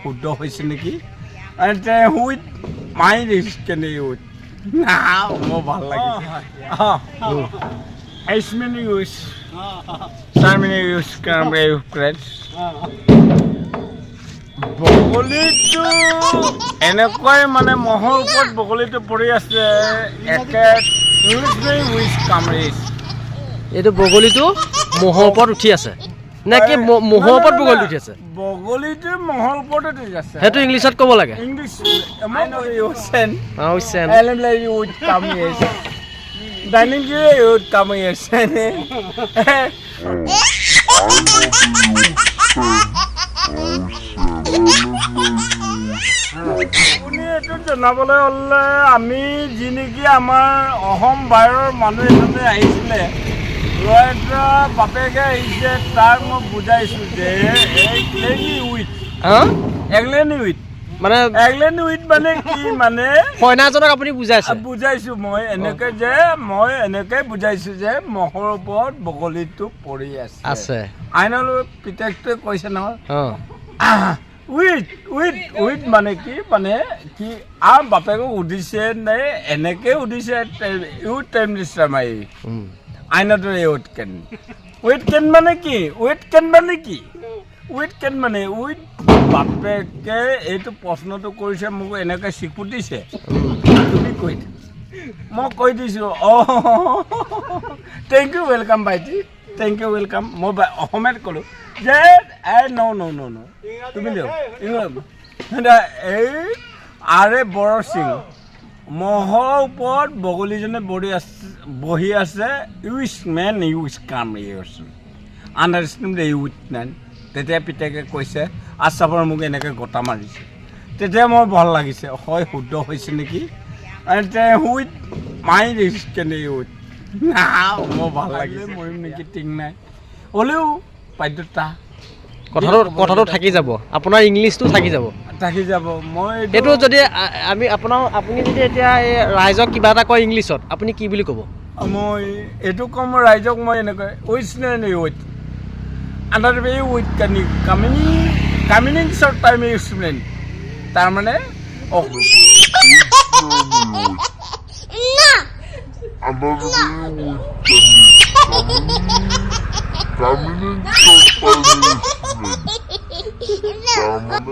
শুদ্ধ হৈছে নেকি উইথ মাই কেনে উইথ মোৰ ভাল লাগিছে এইচমেন ইউজ চাৰমেন ইউজ ক্ৰেছ বগলীটো এনেকৈ মানে মহৰ ওপৰত বগলীটো পৰি আছে একে উইচ কামৰেজ এইটো বগলীটো মহৰ ওপৰত উঠি আছে নে কি মহৰ ওপৰত বগলী উঠি আছে বগলীটো মহৰ ওপৰত উঠি আছে সেইটো ইংলিছত ক'ব লাগে English I know you send ocean you would come here dining you would come here আপুনি এইটো জনাবলৈ হ'লে আমি যি নেকি আমাৰ অসম বাহিৰৰ মানুহ এজনে আহিছিলে ল'ৰা এটা বাপেকে আহিছে তাক মই বুজাইছোঁ যে এগলেনি উইথ মানে এগলেনি উইথ মানে কি মানে কইনাজনক আপুনি বুজাইছোঁ মই এনেকৈ বুজাইছোঁ যে মহৰ ওপৰত বগলীটো পৰি আছে আইনলৈ পিতেকটোৱে কৈছে নহয় উইথ মানে কি আৰু বাপেকক সুধিছে নে এনেকৈ সুধিছে ইউথ টাইম দিছে মাৰি আইনত উইথ কেন মানে কি উইথ কেন মানে উইথ বাপেকে এইটো প্ৰশ্নটো কৰিছে মোক এনেকৈ স্বীকৃতিছে তুমি কৈ মই কৈ দিছোঁ থেংক ইউ ৱেলকাম ভাইটি থেংক ইউ ৱেলকাম মই অসমীয়াত ক'লোঁ যে ন তুমি এই আৰে বৰ সিং মহৰ ওপৰত বগলীজনে বহি আছে use men use come use understand the youth men তেতিয়া পিতেকে কৈছে আচাপৰ মোক এনেকৈ গোটা মাৰিছে তেতিয়া মোৰ ভাল লাগিছে হয় শুদ্ধ হৈছে নেকি উইথ মাই কেনে ইউথ মোৰ ভাল লাগিছে মৰিম নেকি ঠিক নাই হ'লেও বাধ্যতা কথাটো থাকি যাব আপোনাৰ ইংলিছটো থাকি যাব মই এইটো যদি আপুনি যদি এতিয়া ৰাইজক কিবা এটা কয় ইংলিছত আপুনি কি বুলি ক'ব মই এইটো ক'ম ৰাইজক মই এনেকৈ উইথ উইথ আণ্ডাৰ উইথ কামিনিং শ্বৰ্ট টাইম ইউজমেণ্ট তাৰমানে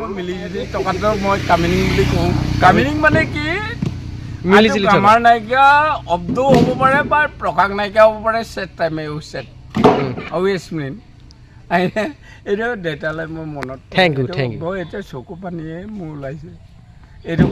মিলি যদি টকাটো মই কামিনিং বুলি কওঁ কামিনিং মানে কি আমাৰ নাইকিয়া অব্দও হ'ব পাৰে বা প্ৰকাশ নাইকিয়া হ'ব পাৰে ছেট টাইমে উইচমেন এইটো দেউতালৈ মোৰ মনত থেংক ইউ মই এতিয়া চকু পানীয়ে মোৰ ওলাইছে এইটো